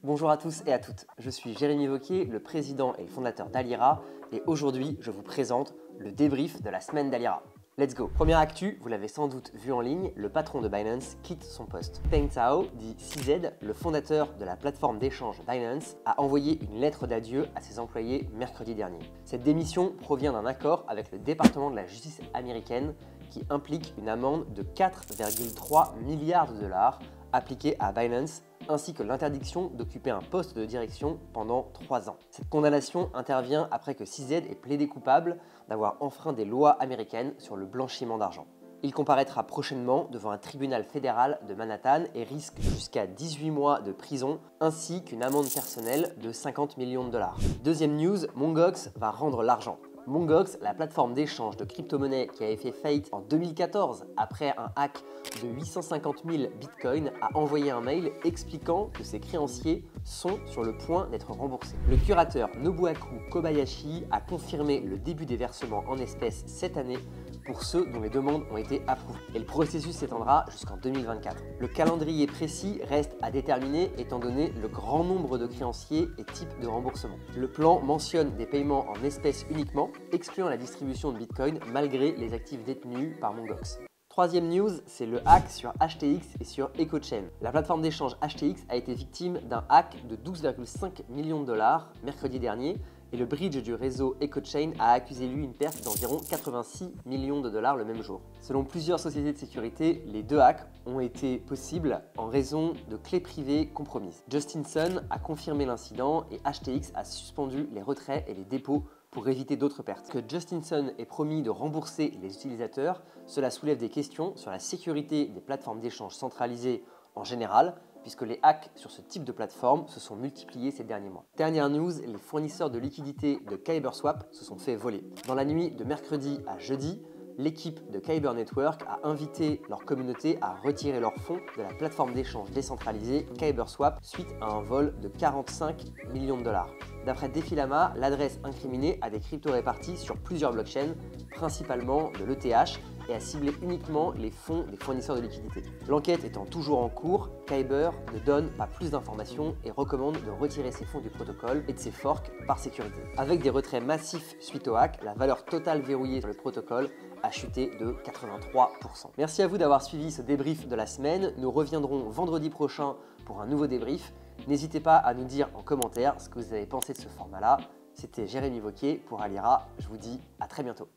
Bonjour à tous et à toutes, je suis Jérémy Wauquiez, le président et le fondateur d'Alira et aujourd'hui je vous présente le débrief de la semaine d'Alira. Let's go! Première actu, vous l'avez sans doute vu en ligne, le patron de Binance quitte son poste. Peng Zhao, dit CZ, le fondateur de la plateforme d'échange Binance, a envoyé une lettre d'adieu à ses employés mercredi dernier. Cette démission provient d'un accord avec le département de la justice américaine qui implique une amende de 4,3 milliards de dollars appliquée à Binance ainsi que l'interdiction d'occuper un poste de direction pendant 3 ans. Cette condamnation intervient après que CZ ait plaidé coupable d'avoir enfreint des lois américaines sur le blanchiment d'argent. Il comparaîtra prochainement devant un tribunal fédéral de Manhattan et risque jusqu'à 18 mois de prison ainsi qu'une amende personnelle de 50 millions de dollars. Deuxième news, Mongox va rendre l'argent. Mongox, la plateforme d'échange de crypto-monnaies qui avait fait faillite en 2014 après un hack de 850 000 bitcoins, a envoyé un mail expliquant que ses créanciers sont sur le point d'être remboursés. Le curateur Nobuaku Kobayashi a confirmé le début des versements en espèces cette année pour ceux dont les demandes ont été approuvées. Et le processus s'étendra jusqu'en 2024. Le calendrier précis reste à déterminer étant donné le grand nombre de créanciers et types de remboursement. Le plan mentionne des paiements en espèces uniquement, excluant la distribution de Bitcoin malgré les actifs détenus par Mongox. Troisième news, c'est le hack sur HTX et sur EcoChain. La plateforme d'échange HTX a été victime d'un hack de 12,5 millions de dollars mercredi dernier et le bridge du réseau EcoChain a accusé lui une perte d'environ 86 millions de dollars le même jour. Selon plusieurs sociétés de sécurité, les deux hacks ont été possibles en raison de clés privées compromises. Justin Sun a confirmé l'incident et HTX a suspendu les retraits et les dépôts pour éviter d'autres pertes. Que Justin Sun ait promis de rembourser les utilisateurs, cela soulève des questions sur la sécurité des plateformes d'échange centralisées en général, puisque les hacks sur ce type de plateforme se sont multipliés ces derniers mois. Dernière news, les fournisseurs de liquidités de KyberSwap se sont fait voler. Dans la nuit de mercredi à jeudi, l'équipe de Kyber Network a invité leur communauté à retirer leurs fonds de la plateforme d'échange décentralisée KyberSwap suite à un vol de 45 millions de dollars. D'après Defilama, l'adresse incriminée a des cryptos répartis sur plusieurs blockchains, principalement de l'ETH, et a ciblé uniquement les fonds des fournisseurs de liquidités. L'enquête étant toujours en cours, Kyber ne donne pas plus d'informations et recommande de retirer ses fonds du protocole et de ses forks par sécurité. Avec des retraits massifs suite au hack, la valeur totale verrouillée sur le protocole a chuté de 83%. Merci à vous d'avoir suivi ce débrief de la semaine. Nous reviendrons vendredi prochain pour un nouveau débrief. N'hésitez pas à nous dire en commentaire ce que vous avez pensé de ce format-là. C'était Jérémy Wauquiez pour Alira. Je vous dis à très bientôt.